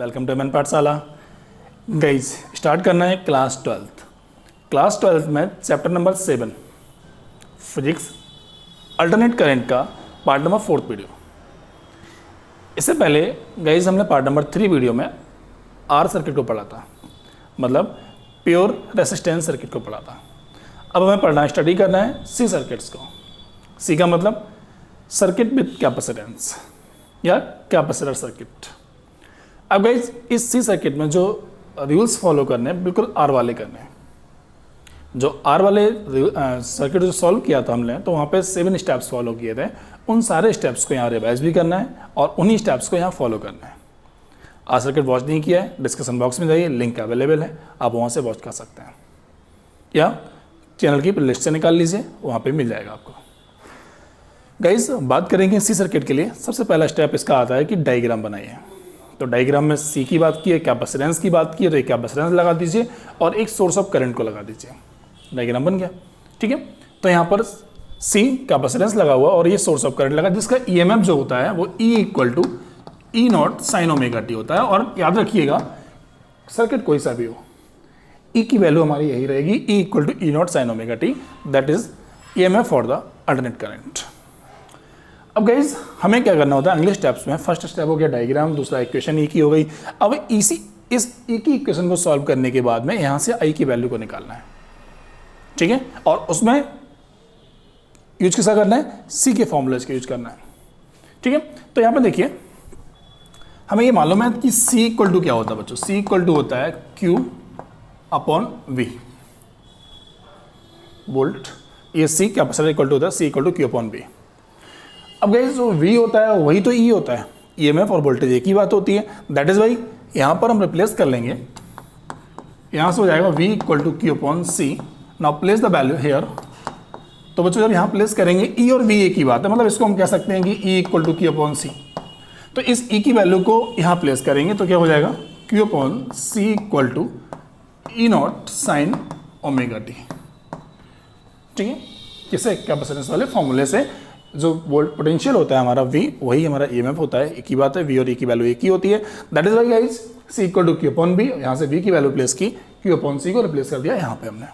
Welcome to MN पाठशाला। Guys start करना है क्लास ट्वेल्थ में chapter number 7 physics alternate current का पार्ट नंबर 4 वीडियो। इससे पहले गाइज हमने पार्ट नंबर 3 वीडियो में आर सर्किट को पढ़ा था, मतलब प्योर रेसिस्टेंस सर्किट को पढ़ा था। अब हमें स्टडी करना है सी सर्किट्स को। सी का मतलब सर्किट विथ कैपेसिटेंस या कैपेसिटर सर्किट। अब गाइज इस सी सर्किट में जो रूल्स फॉलो करने हैं बिल्कुल आर वाले करने हैं। जो आर वाले सर्किट जो सॉल्व किया था हमने, तो वहाँ पे 7 स्टेप्स फॉलो किए थे। उन सारे स्टेप्स को यहाँ रिवाइज भी करना है और उन्हीं स्टेप्स को यहाँ फॉलो करना है। आर सर्किट वॉच नहीं किया है, डिस्कशन बॉक्स में जाइए, लिंक अवेलेबल है, आप वहाँ से वॉच कर सकते हैं या चैनल की प्लेलिस्ट से निकाल लीजिए, वहाँ पे मिल जाएगा आपको। गाइज बात करेंगे सी सर्किट के लिए। सबसे पहला स्टेप इसका आता है कि डायग्राम बनाइए। तो डायग्राम में सी की बात की है, कैपेसिटेंस की बात की है, तो एक कैपेसिटेंस लगा दीजिए और एक सोर्स ऑफ करंट को लगा दीजिए। डायग्राम बन गया, ठीक है। तो यहाँ पर सी कैपेसिटेंस लगा हुआ और ये सोर्स ऑफ करंट लगा, जिसका ईएमएफ जो होता है वो E = E0 sin omega T होता है। और याद रखिएगा सर्किट कोई सा भी हो, E की वैल्यू हमारी यही रहेगी, E = E0 sin omega T, that is EMF for the alternate current. अब गाइज हमें क्या करना होता है अगले स्टेप्स में। फर्स्ट स्टेप हो गया डायग्राम, दूसरा इक्वेशन ई की हो गई। अब इस ई की इक्वेशन को सॉल्व करने के बाद में यहाँ से आई की वैल्यू को निकालना है, ठीक है। और उसमें यूज किसा करना है, सी के फॉर्मूलेज का यूज करना है, ठीक है। तो यहाँ पे देखिए हमें ये मालूम है कि सी इक्वल टू क्या होता है बच्चों। सी इक्वल टू होता है Q/V वोल्ट। ये सी कैपेसिटर इक्वल टू होता है C = Q/V। अब गाइस जो V होता है वही तो E होता है। ईएमएफ और वोल्टेज एक ही बात होती है, दैट इज वाई यहाँ पर हम रिप्लेस कर लेंगे। यहाँ से हो जाएगा V = Q/C। Now place the value here. तो बच्चों जब यहाँ प्लेस करेंगे E और V एक ही बात है, मतलब इसको हम कह सकते हैं कि E = Q/C। तो इस E की वैल्यू को यहाँ प्लेस करेंगे तो क्या हो जाएगा, Q/C = E0 sin omega T, ठीक है। किसे कैपेसिटेंस वाले फॉर्मूले से जो वोल्ट पोटेंशियल होता है हमारा V, वही हमारा ईएमएफ होता है। एक ही बात है, V और E की वैल्यू एक ही होती है, that is why guys C = Q/V। यहाँ से V की वैल्यू प्लेस की, Q/C को रिप्लेस कर दिया यहाँ पे हमने,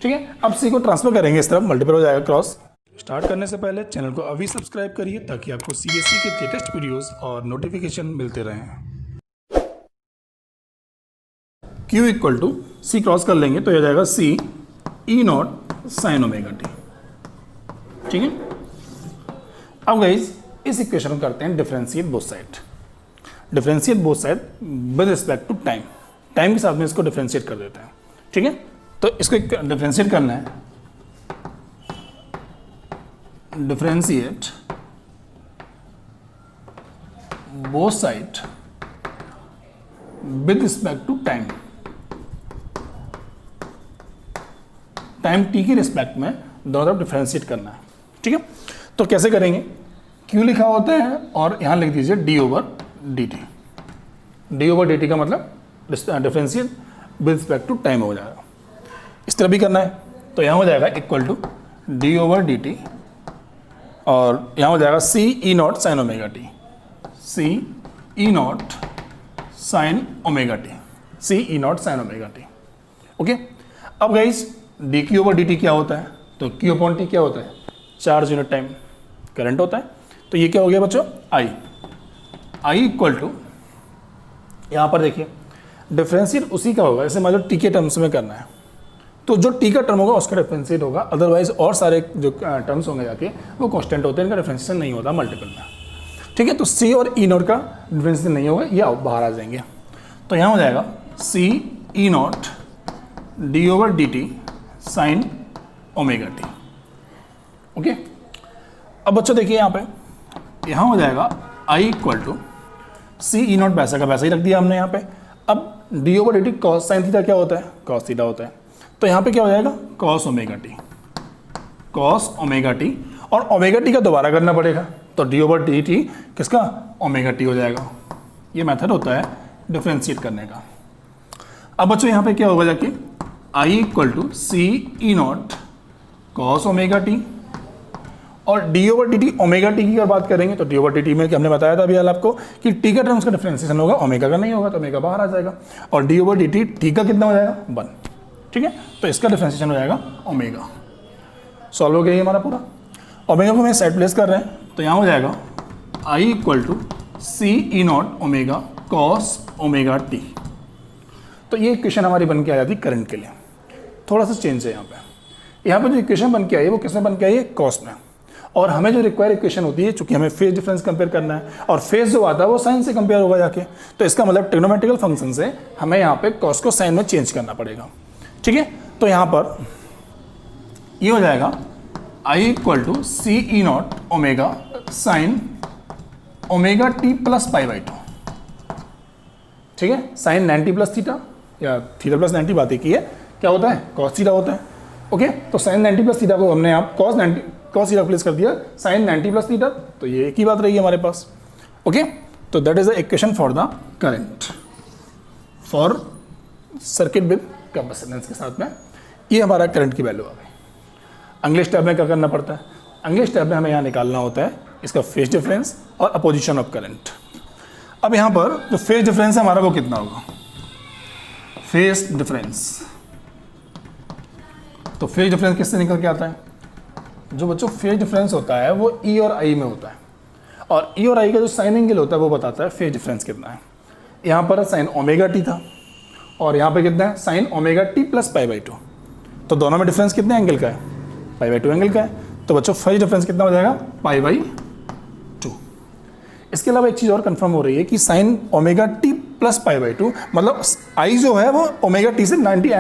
ठीक है। अब C को ट्रांसफर करेंगे इस तरफ, मल्टीपल हो जाएगा क्रॉस। स्टार्ट करने से पहले चैनल को अभी सब्सक्राइब करिए ताकि आपको CSE के लेटेस्ट वीडियोस और नोटिफिकेशन मिलते रहें। Q = C क्रॉस कर लेंगे तो हो जाएगा C E0 sin omega T, ठीक है। अब गाइज इस इक्वेशन को करते हैं differentiate both side. Differentiate both side with respect to time. Time के साथ में इसको डिफरेंशिएट कर देते हैं, ठीक है। तो इसको डिफरेंशिएट करना है, differentiate both side with respect to time. Time T की रिस्पेक्ट में दोनों तरफ डिफरेंशिएट करना है, ठीक है। तो कैसे करेंगे, Q लिखा होता है और यहाँ लिख दीजिए d/dt। d/dt का मतलब differentiate with respect to time हो जाएगा। इस तरह भी करना है तो यहाँ हो जाएगा = d/dt और यहाँ हो जाएगा C E0 sin omega T, C E0 sin omega T, C E0 sin omega T, okay. अब गाइस dQ/dt क्या होता है, तो Q/T क्या होता है, चार्ज यूनिट टाइम करंट होता है। तो ये क्या हो गया बच्चों, I = यहाँ पर देखिए डिफरेंशिएट उसी का होगा, जैसे मान लो टी के टर्म्स में करना है तो जो टी का टर्म होगा उसका डिफरेंशिएट होगा, अदरवाइज और सारे जो टर्म्स होंगे जाके वो कांस्टेंट होते हैं, इनका डिफरेंशिएशन नहीं होता मल्टीपल में, ठीक है। तो C और E0 का डिफरेंशिएशन नहीं होगा, ये बाहर आ जाएंगे। तो यहाँ हो जाएगा C E0 d/dt sin omega T, okay. अब बच्चों देखिए यहाँ हो जाएगा I = C E0 वैसा का वैसा ही रख दिया हमने यहाँ पे। अब d/dt cos sin थीटा क्या होता है, cos थीटा होता है। तो यहाँ पे क्या हो जाएगा, cos ओमेगा टी और ओमेगा टी का दोबारा करना पड़ेगा, तो d/dt किसका, ओमेगा टी हो जाएगा। ये मेथड होता है डिफरेंशिएट करने का। अब बच्चों यहाँ पे क्या होगा जाके, I = C E0 cos omega T और D over D T omega T की अगर बात करेंगे तो डी ओवर डी टी में हमने बताया था अभी हाल आपको कि टी का टर्म्स का डिफरेंशिएशन होगा, ओमेगा का नहीं होगा तो ओमेगा बाहर आ जाएगा, और D over D T T का कितना हो जाएगा 1, ठीक है, तो इसका डिफरेंशिएशन हो जाएगा ओमेगा। सॉल्व हो गया ये हमारा पूरा। ओमेगा को मैं साइड प्लेस कर रहे हैं तो यहाँ हो जाएगा I equal to C E naught omega cos omega T. तो ये इक्वेशन हमारी बन के आ जाती करंट के लिए। थोड़ा सा चेंज है यहाँ पे जो इक्वेशन बन के आई है वो किस में बन के आई है, कॉस में, और हमें जो रिक्वायर इक्वेशन होती है चूंकि हमें फेज डिफरेंस कंपेयर करना है और फेज जो आता है वो साइन से कंपेयर होगा जाके, तो इसका मतलब ट्रिग्नोमेट्रिकल फंक्शन से हमें यहाँ पे कॉस को साइन में चेंज करना पड़ेगा, ठीक है। तो यहाँ पर ये हो जाएगा I equal to C E naught omega sine omega T plus pi by 2, ठीक है, साइन 90 प्लस थीटा या थीटा प्लस 90 बात की है, क्या होता है कॉस थीटा होता है, ओके। तो साइन 90 प्लस थीटा को हमने यहाँ कॉस थीटा प्लेस कर दिया साइन 90 प्लस थीटा, तो ये एक ही बात रही है हमारे पास, ओके। तो that is the equation for the current for circuit with capacitance के साथ में, ये हमारा करंट की वैल्यू आ गई। अगले स्टेप में क्या करना पड़ता है, अगले स्टेप में हमें यहाँ निकालना होता है इसका फेज डिफरेंस और अपोजिशन ऑफ करंट। अब यहाँ पर जो फेज डिफरेंस है हमारा वो कितना होगा, फेज डिफरेंस, तो फेज डिफरेंस किससे निकल के आता है, जो बच्चों फेज डिफरेंस होता है वो ई और आई में होता है, और ई और आई का जो साइन एंगल होता है वो बताता है फेज डिफरेंस कितना है। यहाँ पर साइन ओमेगा टी था और यहाँ पे कितना है sign omega T plus pi by 2, तो दोनों में डिफरेंस कितने एंगल का है, पाई बाई 2 एंगल का है, तो बच्चों फेज डिफरेंस कितना हो जाएगा पाई बाई 2। इसके अलावा एक चीज़ और कंफर्म हो रही है कि sign omega T plus pi by 2 मतलब आई जो है वो ओमेगा टी से 90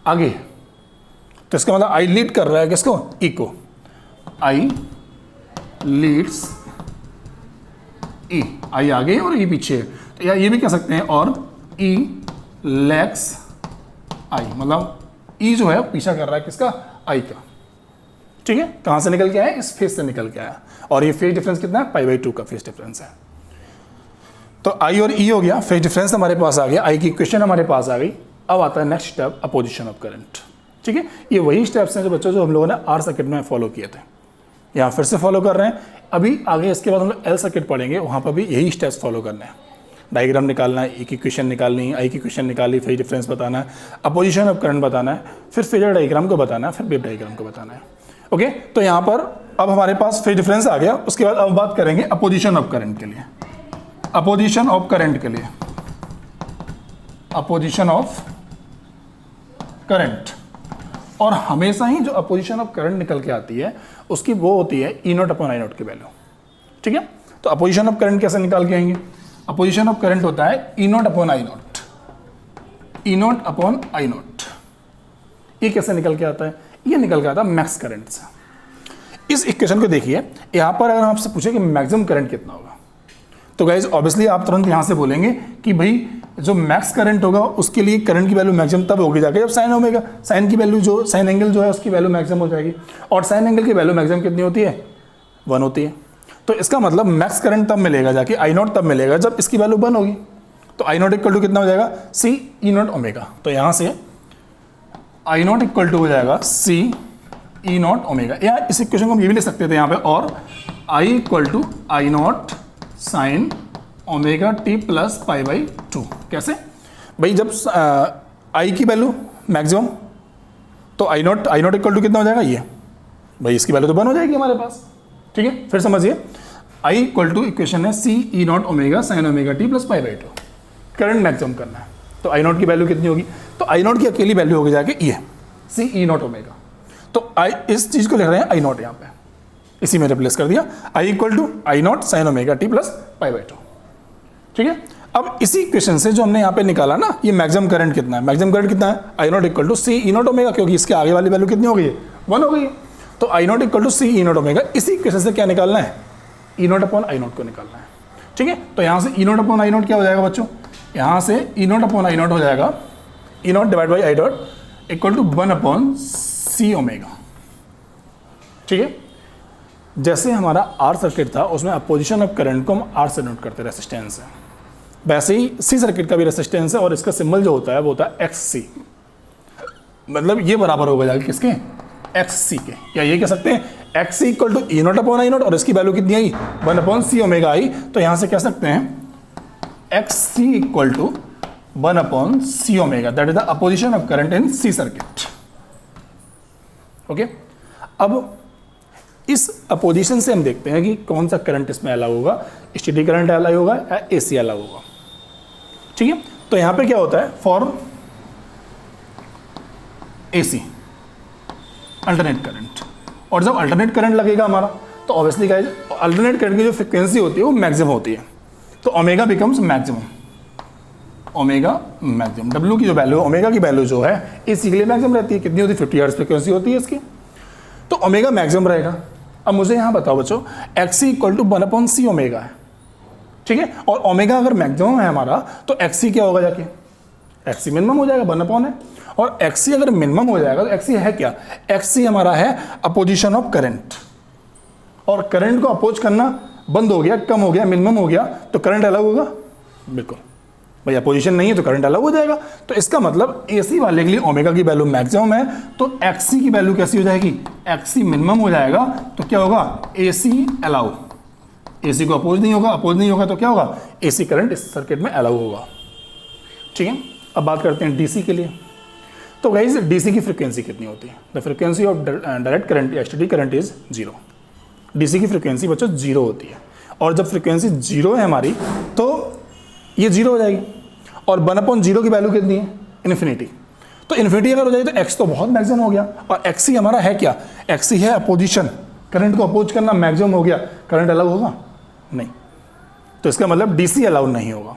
आगे है, तो इसका मतलब आई लीड कर रहा है किसको, ई को, आई लीड्स ई, आई आगे और ई पीछे है, तो या ये भी कह सकते हैं और ई लैग्स आई, मतलब ई जो है पीछा कर रहा है किसका, आई का, ठीक है। कहाँ से निकल के आया, इस फेज से निकल के आया, और ये फेज डिफरेंस कितना है, पाई बाई 2 का फेज डिफरेंस है। तो आई और ई हो गया, फेज डिफरेंस हमारे पास आ गया, आई की इक्वेशन हमारे पास आ गई। अब आता है next step opposition of current, ठीक है। ये वही स्टेप्स हैं जो बच्चों जो हम लोगों ने आर सर्किट में फॉलो किए थे, यहाँ फिर से फॉलो कर रहे हैं। अभी आगे इसके बाद हम लोग एल सर्किट पढ़ेंगे, वहाँ पर भी यही स्टेप्स फॉलो करने हैं। डायग्राम निकालना है, ई की इक्वेशन निकालनी है, आई की इक्वेशन निकाली, फेज डिफरेंस बताना है, अपोजिशन ऑफ करंट बताना है, फिर फेजर डायग्राम को बताना है, फिर वेव डायग्राम को बताना है, ओके। तो यहाँ पर अब हमारे पास फेज डिफरेंस आ गया, उसके बाद अब बात करेंगे अपोजिशन ऑफ करंट के लिए। अपोजिशन ऑफ करंट के लिए, अपोजिशन ऑफ करंट, और हमेशा ही जो अपोजिशन ऑफ करंट निकल के आती है उसकी वो होती है E not upon I not की वैल्यू, ठीक है। तो अपोजिशन ऑफ करंट कैसे निकाल के आएंगे, अपोजिशन ऑफ करंट होता है E not upon I naught, E not upon I naught. ये कैसे निकल के आता है, ये निकल के आता है मैक्स करंट से। इस इक्वेशन को देखिए, यहाँ पर अगर आपसे पूछे कि मैक्सिमम करंट कितना होगा, तो गाइज ऑब्वियसली आप तुरंत यहाँ से बोलेंगे कि भाई जो मैक्स करंट होगा उसके लिए करंट की वैल्यू मैक्सिमम तब होगी जाके जब साइन ओमेगा, साइन की वैल्यू जो साइन एंगल जो है उसकी वैल्यू मैक्सिमम हो जाएगी, और साइन एंगल की वैल्यू मैक्सिमम कितनी होती है, 1 होती है। तो इसका मतलब मैक्स करंट तब मिलेगा जाके, आई नॉट तब मिलेगा जब इसकी वैल्यू 1 होगी। तो आई नॉट इक्वल टू कितना हो जाएगा, सी ई नॉट ओमेगा। तो यहाँ से आई नॉट इक्वल टू हो जाएगा सी ई नॉट ओमेगा, या इस इक्वेशन को हम ये भी लिख सकते थे यहाँ पे, और I equal to I naught sine omega T plus pi by 2। कैसे भाई, जब आई की वैल्यू मैक्सिमम तो आई नॉट इक्वल टू कितना हो जाएगा, ये भाई इसकी वैल्यू तो 1 हो जाएगी हमारे पास, ठीक है। फिर समझिए आई इक्वल टू इक्वेशन है C E naught omega sine omega T plus pi by 2, current maximum करना है। तो आई नॉट की वैल्यू कितनी होगी, तो आई नॉट की अकेली वैल्यू होगी जाके ये सी ई नॉट ओमेगा। तो आई इस चीज़ को लिख रहे हैं आई नॉट यहाँ पे, इसी में रिप्लेस कर दिया, I equal to I naught sine omega T plus pi by 2, ठीक है। अब इसी इक्वेशन से जो हमने यहाँ पे निकाला ना, ये मैक्सिमम करंट कितना है, मैक्सिमम करंट कितना है, I naught equal to C E naught omega, क्योंकि इसके आगे वाली वैल्यू कितनी हो गई है, 1 हो गई है। तो I naught equal to C E naught omega, इसी इक्वेशन से क्या निकालना है, E not upon I naught को निकालना है, ठीक है। तो यहाँ से E not upon I naught क्या हो जाएगा बच्चों, यहाँ से E not upon I naught हो जाएगा E naught divide by I dot equal to 1 upon C omega, ठीक है। जैसे हमारा आर सर्किट था उसमें अपोजिशन ऑफ करंट को हम आर से नोट करते रेसिस्टेंस से, वैसे ही सी सर्किट का भी रेसिस्टेंस है और इसका सिंबल जो होता है वो होता है एक्स सी, मतलब ये बराबर होगा जाएगा किसके, एक्स सी के, या ये कह सकते हैं X equal to E not upon I not, और इसकी वैल्यू कितनी आई 1 अपॉन सी ओमेगा आई। तो यहां से कह सकते हैं X C equal to 1 upon C omega, that is the opposition of current in C circuit. Okay, अब इस अपोजिशन से हम देखते हैं कि कौन सा करंट इसमें अलाउ होगा, स्टेडी करंट अलाउ होगा या एसी अलाउ होगा। ठीक है, तो यहां पे क्या होता है, फॉर एसी अल्टरनेट करंट, और जब अल्टरनेट करंट लगेगा हमारा तो ऑब्वियसली गाइस अल्टरनेट करंट की जो फ्रिक्वेंसी होती है वो मैक्सिमम होती है, तो omega becomes maximum, omega maximum, W की जो वैल्यू, ओमेगा की वैल्यू जो है एसी के लिए मैक्सिमम रहती है, कितनी होती है 50 हर्ट्ज फ्रिक्वेंसी होती है इसकी, तो ओमेगा मैक्सिमम रहेगा। अब मुझे यहाँ बताओ बच्चों, X equal to 1 upon C omega है, ठीक है, और ओमेगा अगर मैक्सिमम है हमारा तो एक्सी क्या होगा जाके, एक्सी मिनिमम हो जाएगा, 1 अपॉन है, और एक्सी अगर मिनिमम हो जाएगा तो एक्सी है क्या, एक्सी हमारा है अपोजिशन ऑफ करंट, और करंट को अपोज करना बंद हो गया, कम हो गया, मिनिमम हो गया, तो करंट अलग होगा, बिल्कुल भाई अपोजिशन नहीं है तो करंट अलग हो जाएगा। तो इसका मतलब एसी वाले के लिए ओमेगा की वैल्यू मैक्सिमम है, तो एक्सी की वैल्यू कैसी हो जाएगी, एक्सी मिनिमम हो जाएगा, तो क्या होगा एसी अलाउ, एसी को अपोज नहीं होगा, अपोज नहीं होगा तो क्या होगा, एसी करंट इस सर्किट में अलाउ होगा। ठीक है, अब बात करते हैं डीसी के लिए। तो गाइस डीसी की फ्रीक्वेंसी कितनी होती है, the frequency of direct current या स्टेडी करंट इज 0। डीसी की फ्रीक्वेंसी बच्चों 0 होती है, और जब फ्रीक्वेंसी 0 है हमारी तो ये 0 हो जाएगी, और 1 अपॉन 0 की वैल्यू कितनी है, इन्फिनिटी। तो इन्फिनिटी अगर हो जाएगी तो एक्स तो बहुत मैक्सिमम हो गया, और एक्सी हमारा है क्या, एक्सी है अपोजिशन, करंट को अपोज करना मैक्सिमम हो गया, करंट अलाउ होगा नहीं, तो इसका मतलब डीसी अलाउ नहीं होगा।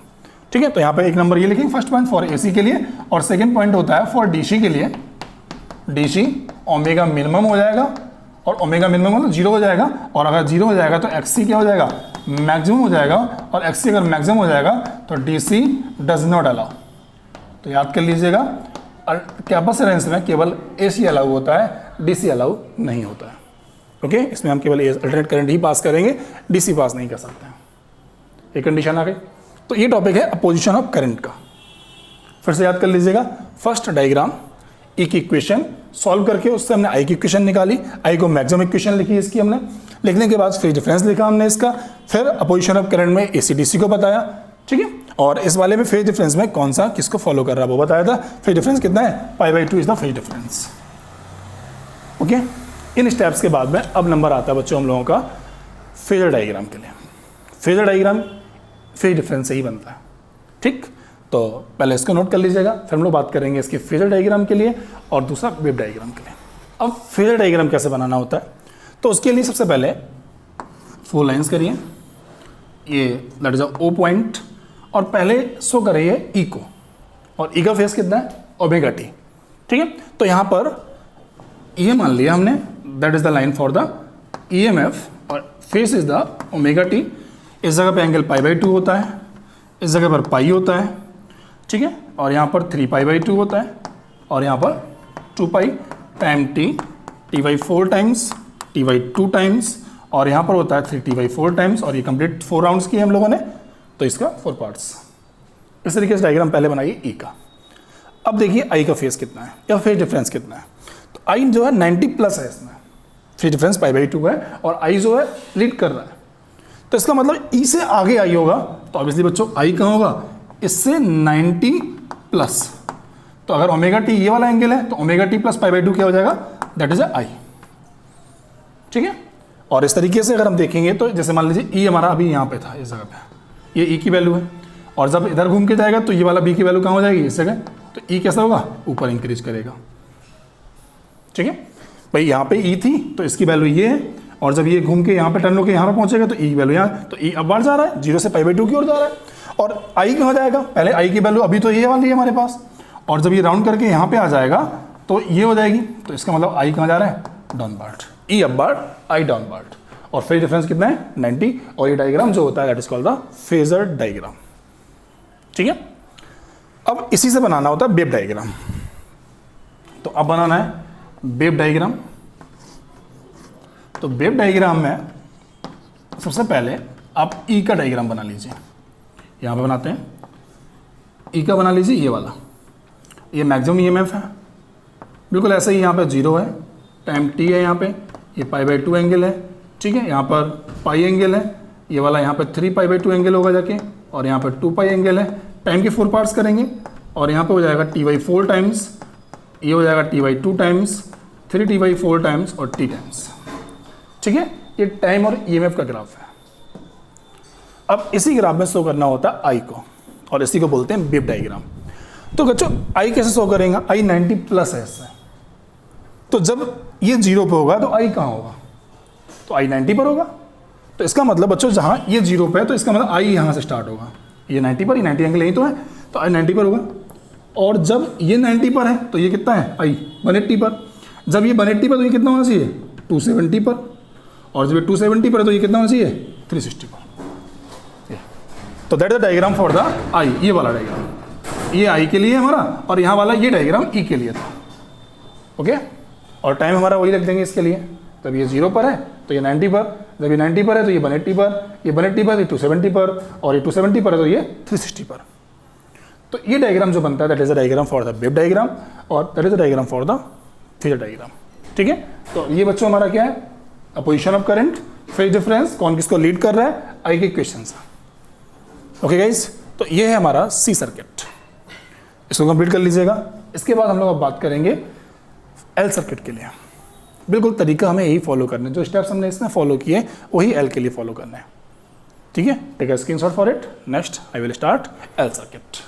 ठीक है, तो यहाँ पे एक नंबर ये लिखेंगे फर्स्ट पॉइंट फॉर एसी के लिए, और सेकंड पॉइंट होता है फॉर डीसी के लिए, डीसी ओमेगा मिनिमम हो जाएगा, और ओमेगा मिनिमम मतलब 0 हो जाएगा, और अगर 0 हो जाएगा तो एक्सी क्या हो जाएगा, मैक्सिमम हो जाएगा, और एक्सी अगर मैक्सिमम हो जाएगा तो डीसी डज नॉट अलाउ। तो याद कर लीजिएगा कैपेसिटेंस में केवल एसी अलाउ होता है, डीसी अलाउ नहीं होता है। ओके, इसमें हम केवल अल्टरनेट करंट ही पास करेंगे, डीसी पास नहीं कर सकते हैं, ये कंडीशन आ गई। तो ये टॉपिक है अपोजिशन ऑफ करंट का। फिर से याद कर लीजिएगा, फर्स्ट डायग्राम ई की इक्वेशन सॉल्व करके उससे हमने आई की इक्वेशन निकाली, आई को मैक्सिमम इक्वेशन लिखी इसकी हमने, लिखने के बाद फेज डिफरेंस लिखा हमने इसका, फिर अपोजिशन ऑफ करंट में एसी डीसी को बताया। ठीक है, और इस वाले में फेज डिफरेंस में कौन सा किसको फॉलो कर रहा है वो बताया था। फेज डिफरेंस कितना है, π/2 is the phase difference. Okay, इन स्टेप्स के बाद में अब नंबर आता है बच्चों हम लोगों का फेजर डायग्राम के लिए। फेजर डायग्राम फेज डिफरेंस से ही बनता है। ठीक, तो पहले इसको नोट कर लीजिएगा, फिर हम लोग बात करेंगे इसके फेजर डायग्राम के लिए और दूसरा वेव डायग्राम के लिए। अब फेजर डायग्राम कैसे बनाना होता है, तो उसके लिए सबसे पहले 4 लाइन्स करिए, ये that is a O point, और पहले शो करिए ई को, और ई का फेस कितना है ओमेगा टी। ठीक है, तो यहाँ पर ये मान लिया हमने, that is the line for the EMF, और phase is the omega T. इस जगह पे एंगल π/2 होता है, इस जगह पर पाई होता है, ठीक है, और यहाँ पर 3π/2 होता है, और यहाँ पर 2π time t/4 times, t/2 times, और यहाँ पर होता है 3t/4 टाइम्स, और ये कंप्लीट 4 राउंड्स किए हम लोगों ने, तो इसका 4 पार्ट्स। इस तरीके से डायग्राम पहले बनाइए ई का। अब देखिए आई का फेस कितना है या फेज डिफरेंस कितना है, तो आई जो है 90+ है, इसमें फेज डिफरेंस π/2 है, और आई जो है लीड कर रहा है, तो इसका मतलब ई से आगे आई होगा, तो ऑब्वियसली बच्चों आई कहाँ होगा, इससे 90+। तो अगर ओमेगा टी ये वाला एंगल है तो ओमेगा टी प्लस π/2 क्या हो जाएगा, दैट इज अ आई। ठीक है, और इस तरीके से अगर हम देखेंगे तो जैसे मान लीजिए ई हमारा अभी यहाँ पे था, इस जगह पे ये ई की वैल्यू है, और जब इधर घूम के जाएगा तो ये वाला बी की वैल्यू कहाँ हो जाएगी, इस जगह, तो ई कैसा होगा, ऊपर इंक्रीज करेगा। ठीक है भाई, यहाँ पे ई थी तो इसकी वैल्यू ये है, और जब ये घूम के यहाँ पे टर्न होकर यहाँ पे पहुंचेगा तो ई वैल्यू यहाँ, तो ई अब बढ़ जा रहा है, 0 से π/2 की ओर जा रहा है, और आई कहाँ जाएगा, पहले आई की वैल्यू अभी तो ये वाली है हमारे पास, और जब ये राउंड करके यहाँ पे आ जाएगा तो ये हो जाएगी, तो इसका मतलब आई कहाँ जा रहा है, डाउनवर्ड, ई अपवर्ड, आई डाउनवर्ड, और फेज डिफरेंस कितना है 90, और ये डायग्राम जो होता है that is called the phasor diagram. ठीक है, अब इसी से बनाना होता है वेव डायग्राम। तो अब बनाना है वेव डायग्राम। तो वेव डायग्राम में सबसे पहले आप ई का डायग्राम बना लीजिए, यहाँ पे बनाते हैं, ई का बना लीजिए, ये वाला, ये मैक्सिमम ईएमएफ है, बिल्कुल ऐसे ही यहाँ पे 0 है, टाइम टी है यहाँ पे, ये π/2 एंगल है, ठीक है। यहाँ पर पाई एंगल है, ये वाला यहाँ पर 3π/2 एंगल होगा जाके, और यहाँ पर 2π एंगल है। टाइम के 4 पार्ट्स करेंगे, और यहाँ पर हो जाएगा t/4 टाइम्स, ये हो जाएगा t/2 टाइम्स, 3t/4 टाइम्स और t टाइम्स, ठीक है। ये टाइम और EMF का ग्राफ है। अब इसी ग्राफ में शो करना होता है आई को, और इसी को बोलते हैं वेव डायग्राम। तो बच्चों आई कैसे शो करेंगे, आई 90+ है इससे, तो जब ये 0 पे होगा तो आई कहाँ होगा, तो आई 90 पर होगा। तो इसका मतलब बच्चों जहाँ ये 0 पे है तो इसका मतलब आई यहाँ से स्टार्ट होगा, ये 90 पर, ये 90 एंगल यही तो है, तो आई 90 पर होगा। और जब ये 90 पर है तो ये कितना है, आई 180 पर। जब ये 180 पर तो ये कितना होना चाहिए, 270 पर। और जब ये 270 पर है तो ये कितना होना चाहिए, 360 पर। तो that is the diagram for the I, ये वाला डायग्राम, ये आई के लिए हमारा, और यहाँ वाला ये डायग्राम ई के लिए था, ओके। और टाइम हमारा वही रख देंगे इसके लिए। तब ये 0 पर है तो ये 90 पर, जब ये 90 पर है तो ये 180 पर, ये 180 पर, ये 270 पर, और ये 270 पर है तो ये 360 पर। तो ये डायग्राम जो बनता है that is the diagram for the wave diagram, और that is the diagram for the phasor diagram, ठीक है। तो ये बच्चों हमारा क्या है, position of current, phase difference, कौन किसको लीड कर रहा है, आई के क्वेश्चन है, ओके गाइस। तो ये है हमारा सी सर्किट, इसको कंप्लीट कर लीजिएगा। इसके बाद हम लोग अब बात करेंगे एल सर्किट के लिए। बिल्कुल तरीका हमें यही फॉलो करना है, जो स्टेप्स हमने इसमें फॉलो किए वही एल के लिए फॉलो करना है, ठीक है। Take a screenshot for it. Next I will start L circuit.